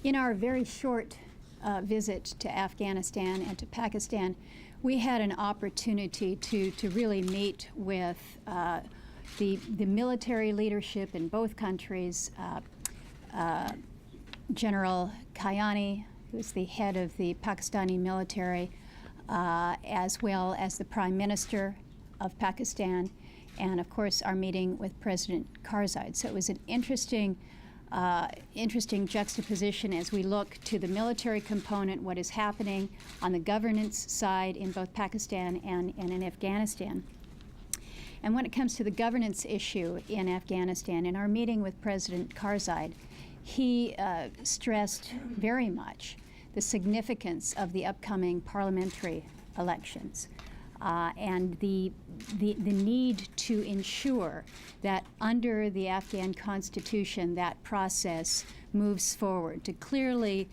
In our very short visit to Afghanistan and to Pakistan, we had an opportunity to really meet with the military leadership in both countries, General Kayani, who's the head of the Pakistani military, as well as the Prime Minister of Pakistan, and of course our meeting with President Karzai. So it was an interesting juxtaposition as we look to the military component, what is happening on the governance side in both Pakistan and in Afghanistan. And when it comes to the governance issue in Afghanistan, in our meeting with President Karzai, he stressed very much the significance of the upcoming parliamentary elections and the need to ensure that under the Afghan constitution that process moves forward to clearly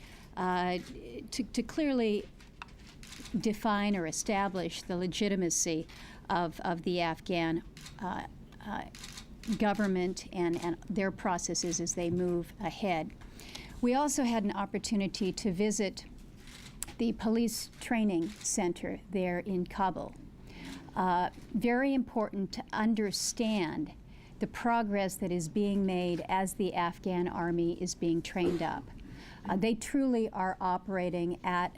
define or establish the legitimacy of the Afghan government and their processes as they move ahead. We also had an opportunity to visit the police training center there in Kabul. Very important to understand the progress that is being made as the Afghan army is being trained up. They truly are operating at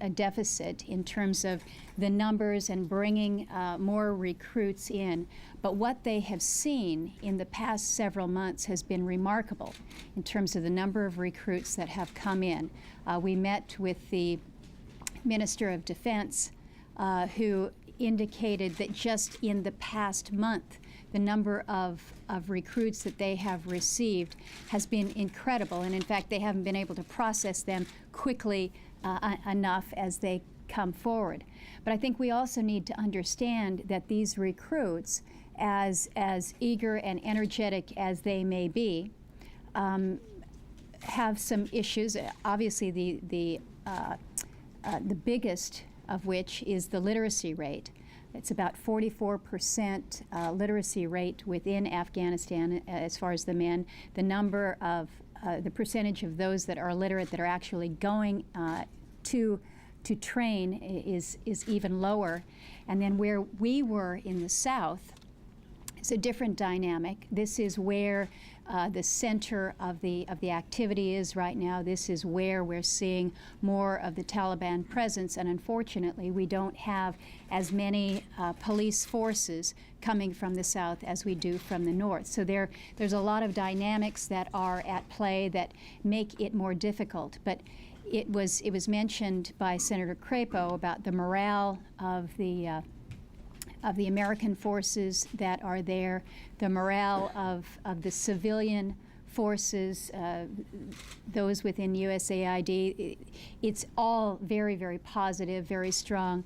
a deficit in terms of the numbers and bringing more recruits in. But what they have seen in the past several months has been remarkable in terms of the number of recruits that have come in. We met with the Minister of Defense, who indicated that just in the past month, the number of recruits that they have received has been incredible. And in fact, they haven't been able to process them quickly enough as they come forward. But I think we also need to understand that these recruits, as eager and energetic as they may be, have some issues. Obviously, the biggest of which is the literacy rate. It's about 44% literacy rate within Afghanistan as far as the men. The number of, the percentage of those that are illiterate that are actually going to train is even lower. And then where we were in the South, it's a different dynamic. This is where the center of the activity is right now. This is where we're seeing more of the Taliban presence, and unfortunately we don't have as many police forces coming from the south as we do from the north. So there's a lot of dynamics that are at play that make it more difficult. But it was mentioned by Senator Crapo about the morale of the American forces that are there, the morale of the civilian forces, those within USAID. It's all very, very positive, very strong.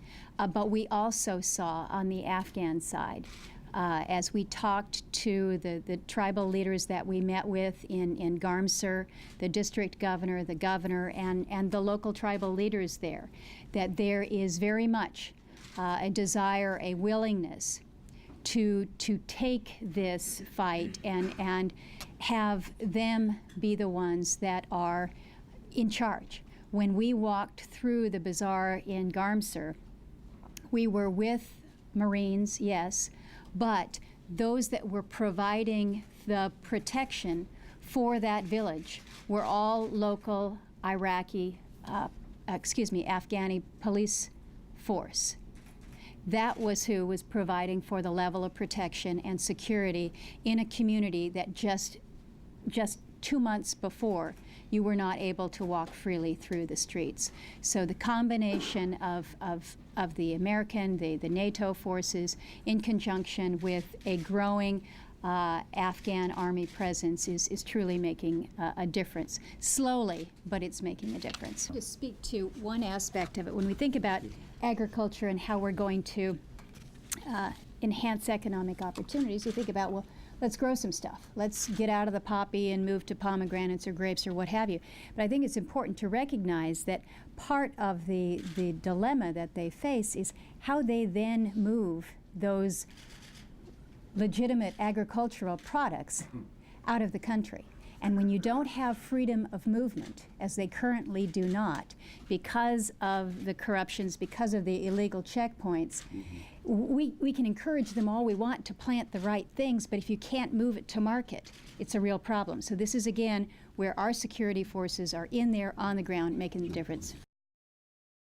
But we also saw on the Afghan side, as we talked to the tribal leaders that we met with in Garmsur, the district governor, the governor, and the local tribal leaders there, that there is very much a desire, a willingness to take this fight and have them be the ones that are in charge. When we walked through the bazaar in Garmsur, we were with Marines, yes, but those that were providing the protection for that village were all local Afghani police force. That was who was providing for the level of protection and security in a community that just 2 months before you were not able to walk freely through the streets. So the combination of the American, the NATO forces in conjunction with a growing Afghan army presence is truly making a difference. Slowly, but it's making a difference. To speak to one aspect of it, when we think about agriculture and how we're going to enhance economic opportunities, we think about, well, let's grow some stuff. Let's get out of the poppy and move to pomegranates or grapes or what have you. But I think it's important to recognize that part of the dilemma that they face is how they then move those legitimate agricultural products out of the country. And when you don't have freedom of movement, as they currently do not, because of the corruptions, because of the illegal checkpoints, we can encourage them all we want to plant the right things, but if you can't move it to market, it's a real problem. So this is, again, where our security forces are in there on the ground making the difference.